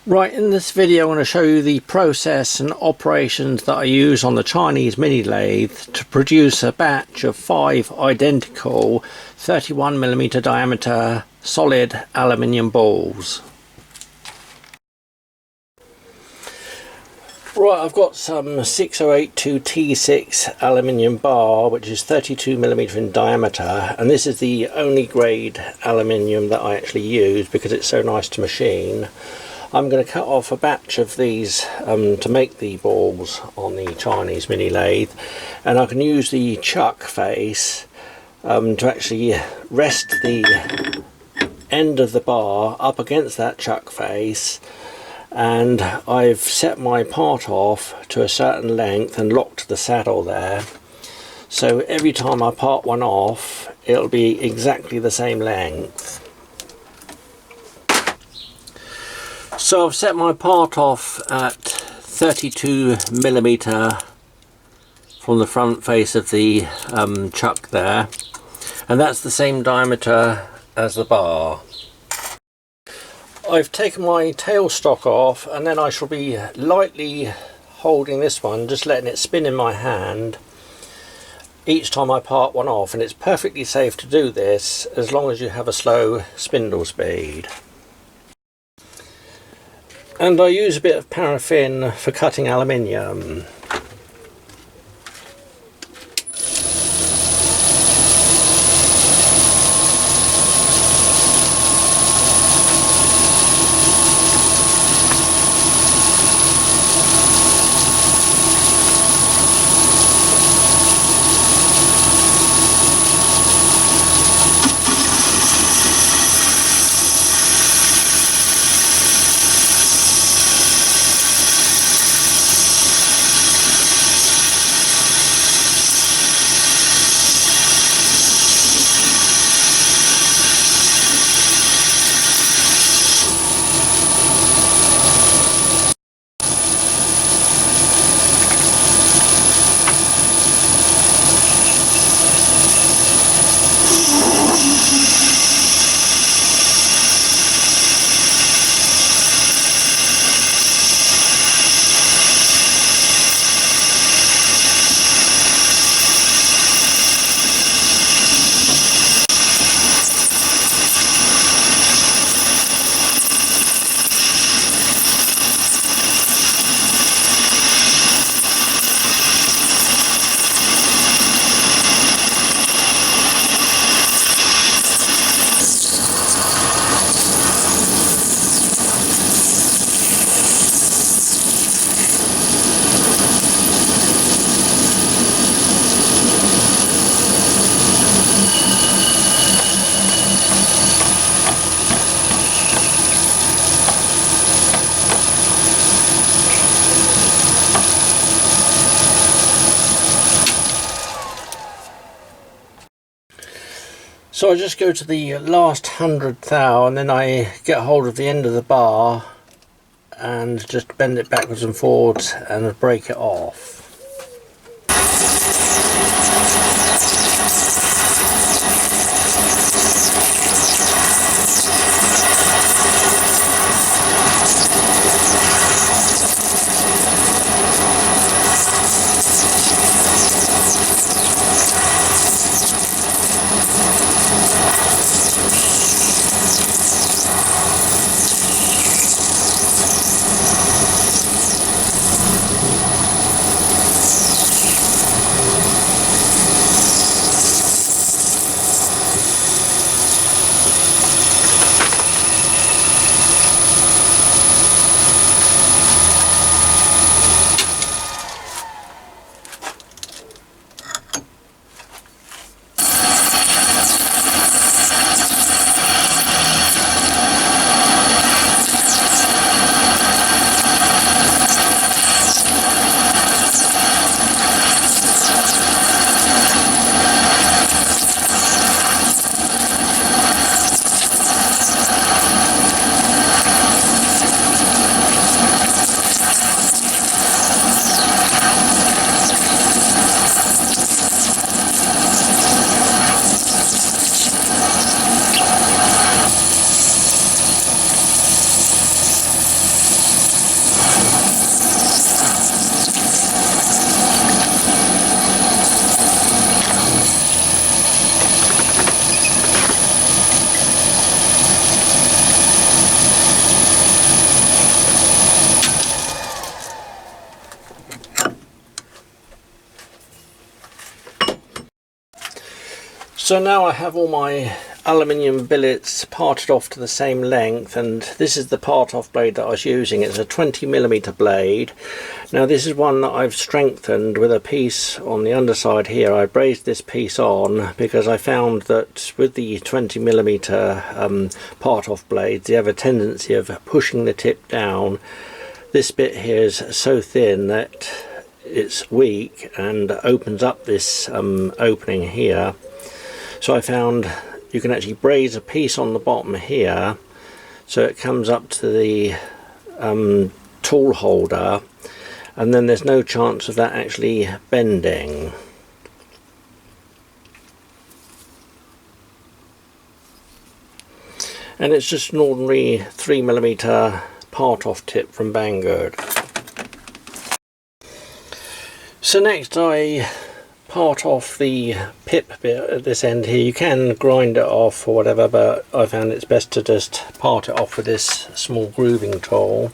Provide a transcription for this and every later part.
Right, in this video I want to show you the process and operations that I use on the Chinese mini lathe to produce a batch of 5 identical 31mm diameter solid aluminium balls. Right, I've got some 6082T6 aluminium bar, which is 32mm in diameter, and this is the only grade aluminium that I actually use because it's so nice to machine. I'm going to cut off a batch of these to make the balls on the Chinese mini lathe, and I can use the chuck face to actually rest the end of the bar up against that chuck face, and I've set my part off to a certain length and locked the saddle there, so every time I part one off it'll be exactly the same length. So I've set my part off at 32mm from the front face of the chuck there, and that's the same diameter as the bar. I've taken my tailstock off, and then I shall be lightly holding this one, just letting it spin in my hand each time I part one off, and it's perfectly safe to do this as long as you have a slow spindle speed. And I use a bit of paraffin for cutting aluminium. So I just go to the last 100th thou, and then I get hold of the end of the bar and just bend it backwards and forwards and break it off. So now I have all my aluminium billets parted off to the same length, and this is the part off blade that I was using. It's a 20mm blade. Now this is one that I've strengthened with a piece on the underside here. I brazed this piece on because I found that with the 20mm part off blades, they have a tendency of pushing the tip down. This bit here is so thin that it's weak and opens up this opening here. So I found you can actually braze a piece on the bottom here so it comes up to the tool holder, and then there's no chance of that actually bending. And it's just an ordinary 3mm part off tip from Banggood. So next I part off the pip bit at this end here. You can grind it off or whatever, but I found it's best to just part it off with this small grooving tool.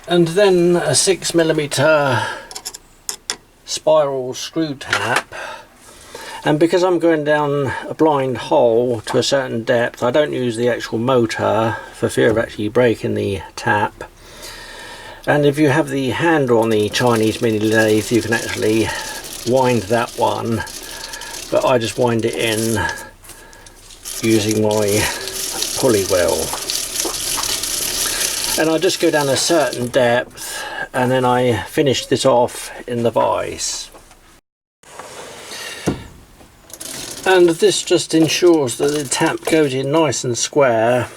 And then a 6mm spiral screw tap, and because I'm going down a blind hole to a certain depth, I don't use the actual motor for fear of actually breaking the tap. And if you have the handle on the Chinese Mini Lathe, you can actually wind that one, but I just wind it in using my pulley wheel. And I just go down a certain depth, and then I finish this off in the vise. And this just ensures that the tap goes in nice and square,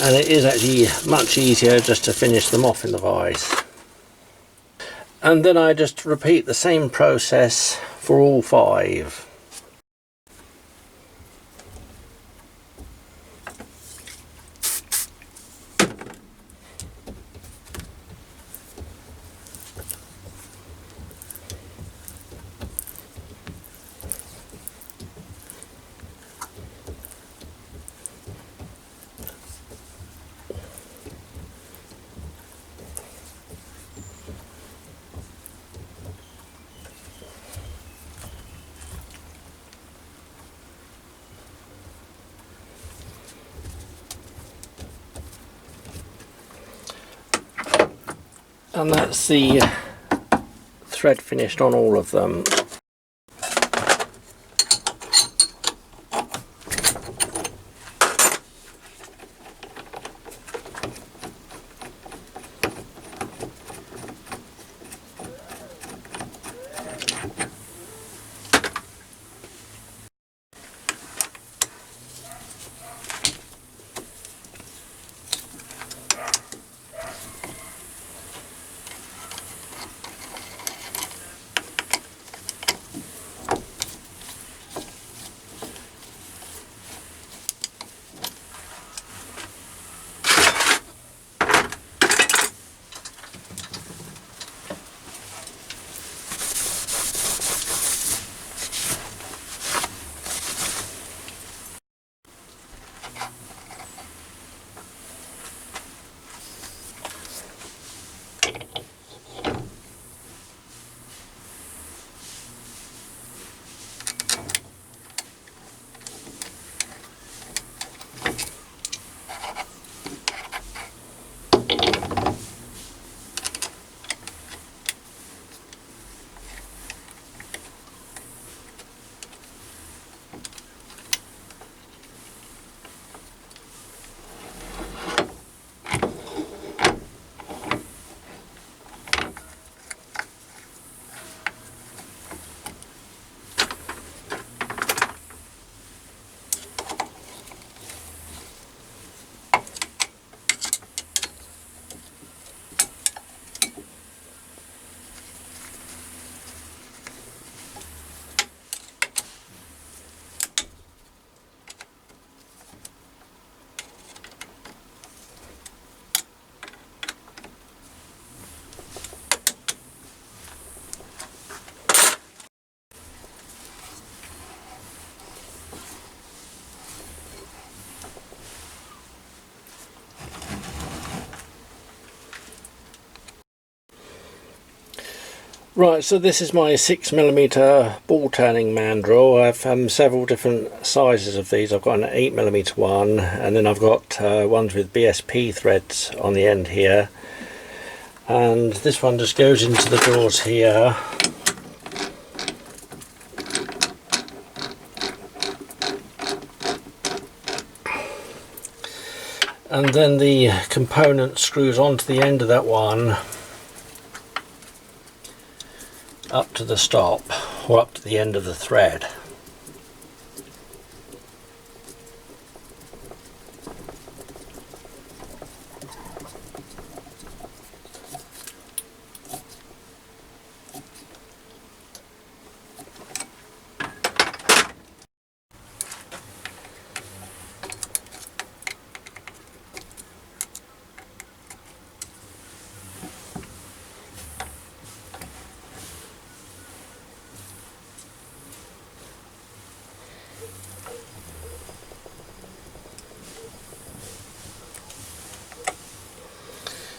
and it is actually much easier just to finish them off in the vise. And then I just repeat the same process for all 5. And that's the thread finished on all of them. Right, so this is my 6mm ball turning mandrel. I've several different sizes of these. I've got an 8mm one, and then I've got ones with BSP threads on the end here. And this one just goes into the drawers here. And then the component screws onto the end of that one up to the stop, or up to the end of the thread.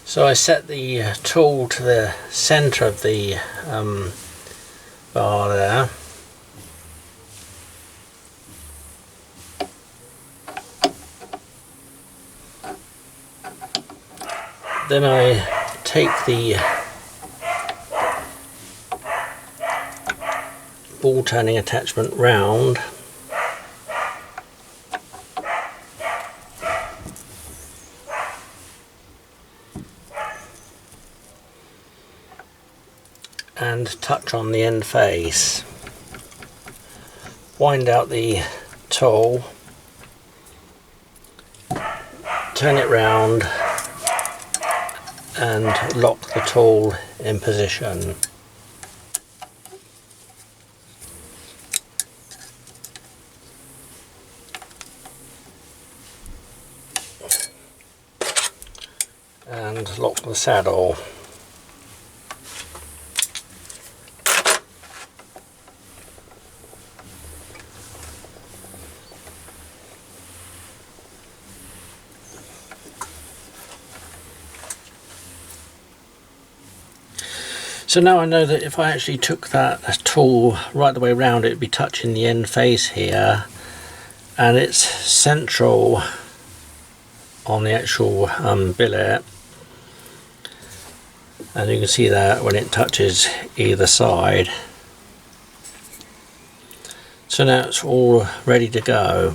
So I set the tool to the centre of the bar there. Then I take the ball turning attachment round and touch on the end face. Wind out the tool, turn it round and lock the tool in position. And lock the saddle. So now I know that if I actually took that tool right the way around, it would be touching the end face here, and it's central on the actual billet, and you can see that when it touches either side. So now it's all ready to go.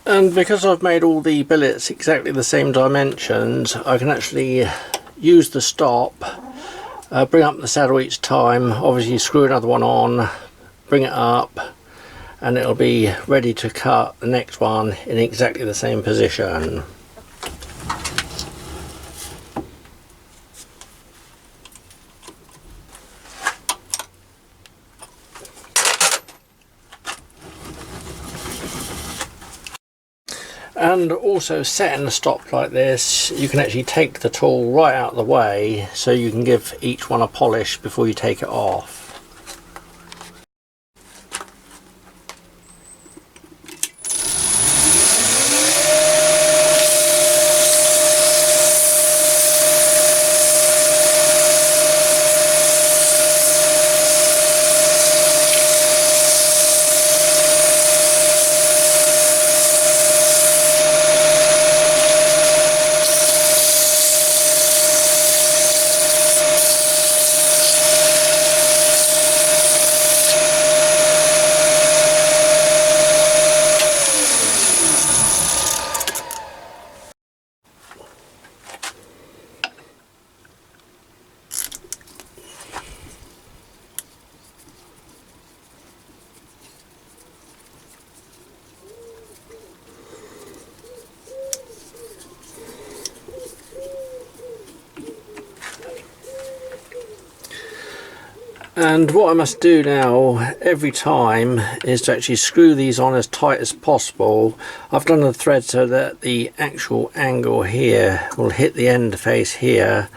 And because I've made all the billets exactly the same dimensions, I can actually use the stop, bring up the saddle each time, obviously screw another one on, bring it up, and it'll be ready to cut the next one in exactly the same position. And also, setting the stop like this, you can actually take the tool right out of the way so you can give each one a polish before you take it off. And what I must do now every time is to actually screw these on as tight as possible. I've done the thread so that the actual angle here will hit the end face here,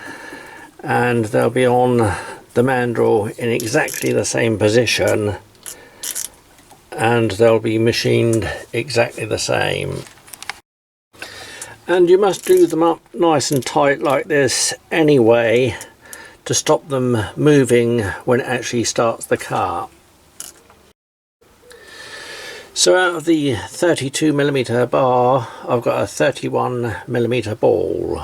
and they'll be on the mandrel in exactly the same position, and they'll be machined exactly the same. And you must do them up nice and tight like this anyway, to stop them moving when it actually starts the cut. So out of the 32mm bar, I've got a 31mm ball.